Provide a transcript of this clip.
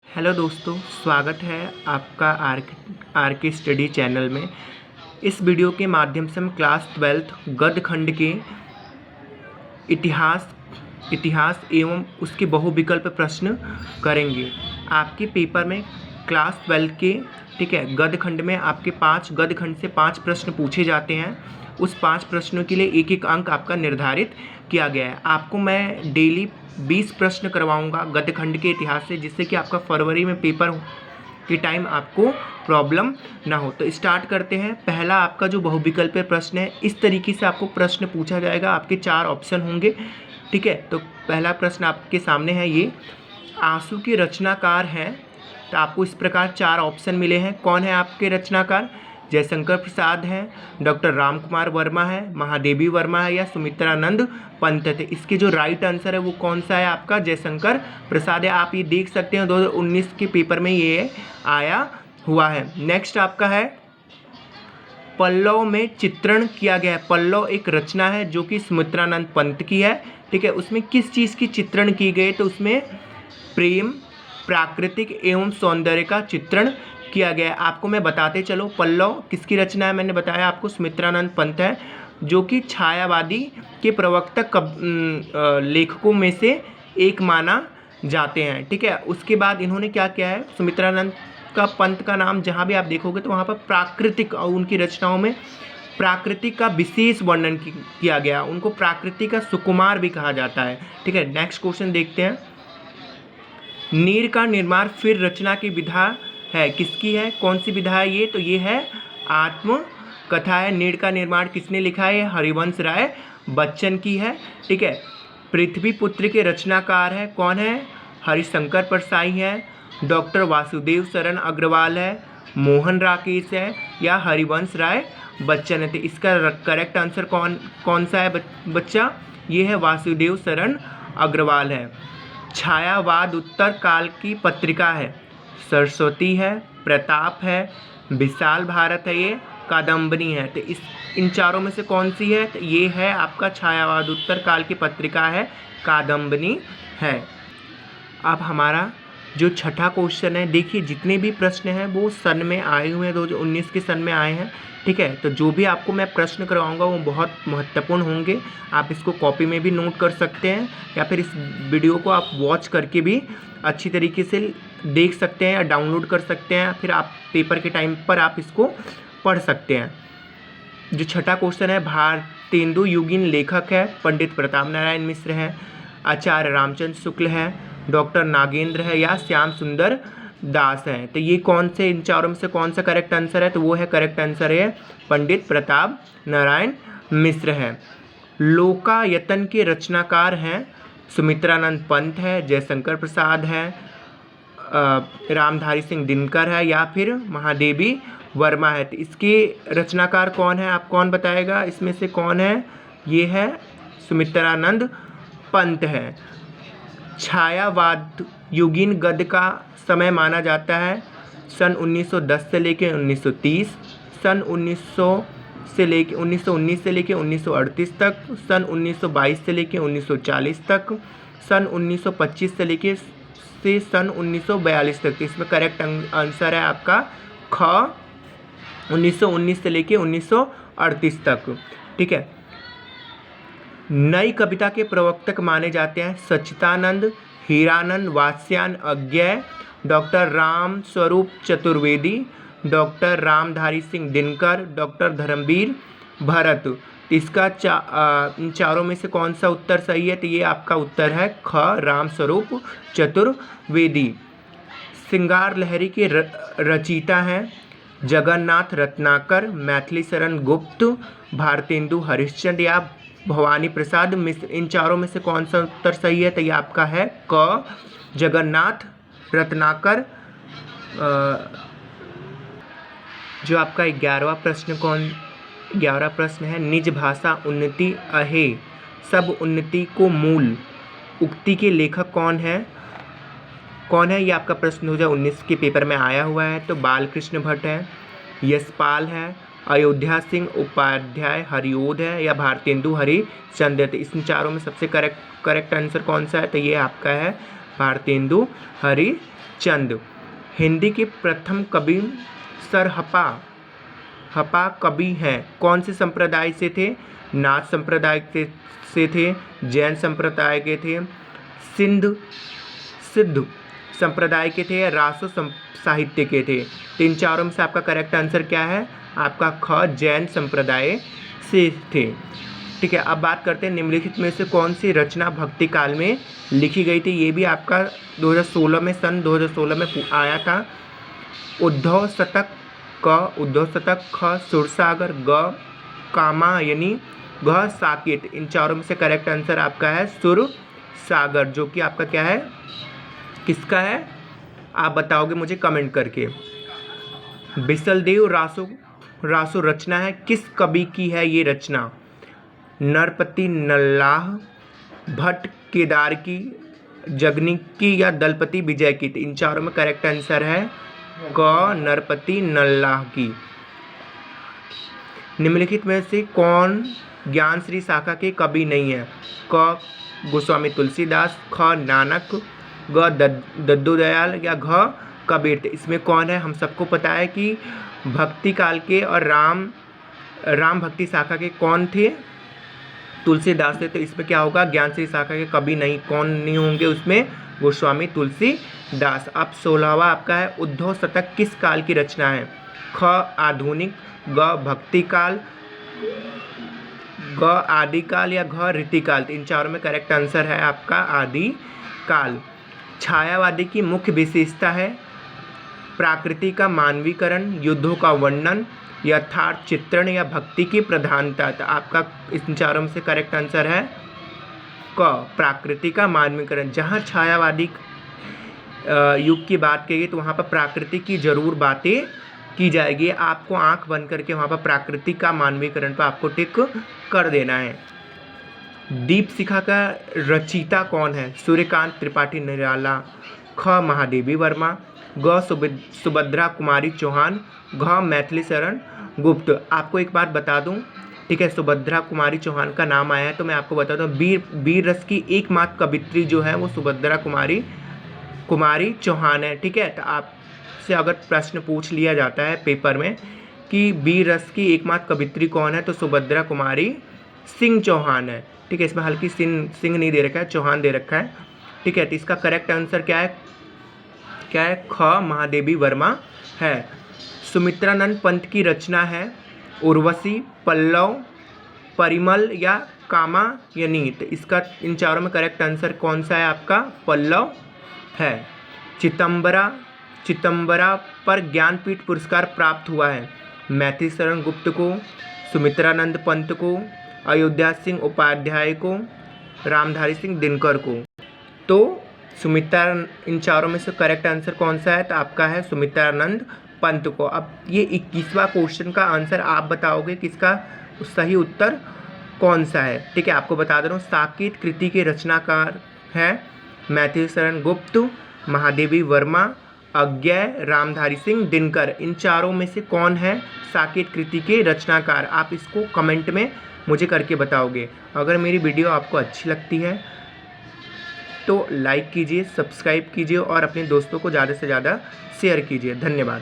Hello दोस्तों, स्वागत है आपका आर के स्टडी चैनल में। इस वीडियो के माध्यम से हम क्लास 12th गद्य खंड के इतिहास एवं उसके बहुविकल्प प्रश्न करेंगे। आपके पेपर में क्लास 12 के गद्य खंड में आपके 5 गद्य खंड से 5 प्रश्न पूछे जाते हैं। उस 5 प्रश्नों के लिए एक अंक आपका निर्धारित किया गया है। आपको मैं डेली 20 प्रश्न करवाऊंगा गद्य खंड के इतिहास से, जिससे कि आपका फरवरी में पेपर के टाइम आपको प्रॉब्लम ना हो। तो स्टार्ट करते हैं। पहला आपका जो बहुविकल्पीय प्रश्न है, इस तरीके से आपको प्रश्न पूछा जाएगा। आपके 4 ऑप्शन होंगे। ठीक है, तो पहला प्रश्न आपके सामने है। ये आंसू के रचनाकार हैं। तो आपको इस प्रकार 4 ऑप्शन मिले हैं। कौन है आपके रचनाकार? जयशंकर प्रसाद हैं, डॉक्टर राम कुमार वर्मा है, महादेवी वर्मा है या सुमित्रानंद पंत है। इसके जो राइट आंसर है वो कौन सा है? आपका जयशंकर प्रसाद है। आप ये देख सकते हैं 2019 के पेपर में ये आया हुआ है। नेक्स्ट आपका है पल्लव में चित्रण किया गया है। पल्लव एक रचना है जो कि सुमित्रानंद पंत की है। ठीक है, उसमें किस चीज़ की चित्रण की गई? तो उसमें प्रेम, प्राकृतिक एवं सौंदर्य का चित्रण किया गया है। आपको मैं बताते चलो, पल्लव किसकी रचना है? मैंने बताया आपको सुमित्रानंद पंत है, जो कि छायावादी के प्रवर्तक लेखकों में से एक माना जाते हैं। ठीक है, उसके बाद इन्होंने क्या किया है? सुमित्रानंद का पंत का नाम जहाँ भी आप देखोगे तो वहाँ पर प्राकृतिक और उनकी रचनाओं में प्राकृतिक का विशेष वर्णन किया गया। उनको प्राकृतिक का सुकुमार भी कहा जाता है। ठीक है, नेक्स्ट क्वेश्चन देखते हैं। नीर का निर्माण फिर रचना की विधा है, किसकी है? कौन सी विधा है ये? तो ये है आत्मकथा है। नीर का निर्माण किसने लिखा है? हरिवंश राय बच्चन की है। ठीक है, पृथ्वी पुत्र के रचनाकार है। कौन है? हरिशंकर परसाई है, डॉक्टर वासुदेव शरण अग्रवाल है, मोहन राकेश है या हरिवंश राय बच्चन है। तो इसका करेक्ट आंसर कौन सा है बच्चा? ये है वासुदेव शरण अग्रवाल है। छायावाद उत्तर काल की पत्रिका है। सरस्वती है, प्रताप है, विशाल भारत है, ये कादम्बनी है। तो इन चारों में से कौन सी है? तो ये है आपका छायावाद उत्तर काल की पत्रिका है, कादम्बनी है। अब हमारा जो छठा क्वेश्चन है, देखिए जितने भी प्रश्न हैं वो सन में आए हुए हैं, 2019 के सन में आए हैं। ठीक है, तो जो भी आपको मैं प्रश्न करवाऊंगा वो बहुत महत्वपूर्ण होंगे। आप इसको कॉपी में भी नोट कर सकते हैं या फिर इस वीडियो को आप वॉच करके भी अच्छी तरीके से देख सकते हैं या डाउनलोड कर सकते हैं। फिर आप पेपर के टाइम पर आप इसको पढ़ सकते हैं। जो छठा क्वेश्चन है, भारतेंदु युगीन लेखक है। पंडित प्रताप नारायण मिश्र है, आचार्य रामचंद्र शुक्ल है, डॉक्टर नागेंद्र है या श्याम सुंदर दास है। तो ये कौन से इन चारों में से कौन सा करेक्ट आंसर है? तो वो है करेक्ट आंसर है पंडित प्रताप नारायण मिश्र है। लोकायतन के रचनाकार हैं सुमित्रानंद पंत है, जयशंकर प्रसाद है, रामधारी सिंह दिनकर है या फिर महादेवी वर्मा है। तो इसके रचनाकार कौन है? आप कौन बताएगा इसमें से कौन है? ये है सुमित्रानंद पंत है। छायावाद युगीन गद्य का समय माना जाता है सन 1910 से लेकर 1930, सन 1919 से लेकर 1938 तक, सन 1922 से लेकर 1940 तक, सन 1925 से लेकर सन 1942 तक। इसमें करेक्ट आंसर है आपका ख, 1919 से लेकर 1938 तक। ठीक है, नई कविता के प्रवर्तक माने जाते हैं सच्चिदानंद, हीरानंद, वात्स्यायन अज्ञेय, doctor Ram Swaroop Chaturvedi, doctor Ramdhari Singh Dinkar, doctor Dharmveer Bharat. इसका इन चारों में से कौन सा उत्तर सही है? तो ये आपका उत्तर है ख, राम स्वरूप चतुर्वेदी। श्रृंगार लहरी के रचयिता हैं जगन्नाथ रत्नाकर, मैथिली शरण गुप्त, भारतेंदु हरिश्चंद्र या भवानी प्रसाद मिश्र। इन चारों में से कौन सा उत्तर सही है? तो ये आपका है क, जगन्नाथ रत्नाकर। जो आपका 11वां प्रश्न है, निज भाषा उन्नति अहे सब उन्नति को मूल उक्ति के लेखक कौन है? ये आपका प्रश्न 2019 के पेपर में आया हुआ है। तो बालकृष्ण भट्ट है, यशपाल है, अयोध्या सिंह उपाध्याय हरिओध है या भारतेंदु हरिश्चंद्र। तो इन चारों में सबसे करेक्ट आंसर कौन सा है? तो ये आपका है भारतेंदु हरिश्चंद्र। हिंदी के प्रथम कवि सर हपा कवि हैं, कौन से संप्रदाय से थे? नाथ संप्रदाय से थे, जैन संप्रदाय के थे, सिद्ध संप्रदाय के थे, या रासो साहित्य के थे। तो इन चारों में से आपका करेक्ट आंसर क्या है? आपका ख जैन संप्रदाय से थे। ठीक है, अब बात करते हैं निम्नलिखित में से कौन सी रचना भक्ति काल में लिखी गई थी। ये भी आपका 2016 में सन 2016 में आया था। उद्धव शतक क उद्धव शतक, ख सुरसागर, ग कामायनी, घ साकेत। इन चारों में से करेक्ट आंसर आपका है सुरसागर, जो कि आपका क्या है, किसका है आप बताओगे मुझे कमेंट करके। बिसलदेव रासो रचना है, किस कवि की है ये रचना? नरपति नल्लाह, भट्ट केदार की, जगनिक की, या दलपति विजय की? इन चारों में करेक्ट आंसर है क नरपति नल्लाह की। निम्नलिखित में से कौन ज्ञानश्री शाखा के कवि नहीं है? क गोस्वामी तुलसीदास, ख नानक, ग दद्दूदयाल, या घ कबीर। इसमें कौन है? हम सबको पता है कि भक्ति काल के और राम भक्ति शाखा के कौन थे? तुलसीदास थे। तो इसमें क्या होगा? ज्ञानश्री शाखा के कवि नहीं, कौन नहीं होंगे उसमें? गोस्वामी तुलसीदास। अब 16वां आपका है, उद्धव शतक किस काल की रचना है? ख आधुनिक, ग भक्ति काल, ग आदिकाल, या घ रीतिकाल। इन चारों में करेक्ट आंसर है आपका आदिकाल। छायावादी की मुख्य विशेषता है प्रकृति का मानवीकरण, युद्धों का वर्णन, यथार्थ चित्रण, या भक्ति की प्रधानता। तो आपका इन चारों में से करेक्ट आंसर है क प्रकृति का मानवीकरण। जहाँ छायावादी युग की बात करिए तो वहाँ पर प्रकृति की जरूर बातें की जाएगी। आपको आंख बंद करके वहाँ पर प्रकृति का मानवीकरण पर आपको टिक कर देना है। दीपशिखा का रचयिता कौन है? सूर्यकांत त्रिपाठी निराला, ख महादेवी वर्मा, ग सुभद्रा कुमारी चौहान, घ मैथिली शरण गुप्त। आपको एक बात बता दूं, ठीक है, सुभद्रा कुमारी चौहान का नाम आया है तो मैं आपको बता दूं, वीर रस की एकमात्र कवित्री जो है वो सुभद्रा कुमारी चौहान है। ठीक है, तो आपसे अगर प्रश्न पूछ लिया जाता है पेपर में कि वीर रस की एकमात्र कवित्री कौन है, तो सुभद्रा कुमारी सिंह चौहान है। ठीक है, इसमें हल्की सिंह नहीं दे रखा है, चौहान दे रखा है। ठीक है, तो इसका करेक्ट आंसर क्या है? ख महादेवी वर्मा है। सुमित्रानंद पंत की रचना है उर्वशी, पल्लव, परिमल, या कामायनी। तो इसका इन चारों में करेक्ट आंसर कौन सा है आपका? पल्लव है। चितंबरा पर ज्ञानपीठ पुरस्कार प्राप्त हुआ है मैथिली शरण गुप्त को, सुमित्रानंद पंत को, अयोध्या सिंह उपाध्याय को, रामधारी सिंह दिनकर को। तो इन चारों में से करेक्ट आंसर कौन सा है? तो आपका है सुमित्रानंद पंत को। अब ये 21वां क्वेश्चन का आंसर आप बताओगे किसका सही उत्तर कौन सा है। ठीक है, आपको बता दे रहा हूँ, साकेत कृति के रचनाकार है मैथिली शरण गुप्त, महादेवी वर्मा, अज्ञेय, रामधारी सिंह दिनकर। इन चारों में से कौन है साकेत कृति के रचनाकार? आप इसको कमेंट में मुझे करके बताओगे। अगर मेरी वीडियो आपको अच्छी लगती है तो लाइक कीजिए, सब्सक्राइब कीजिए और अपने दोस्तों को ज़्यादा से ज़्यादा शेयर कीजिए। धन्यवाद।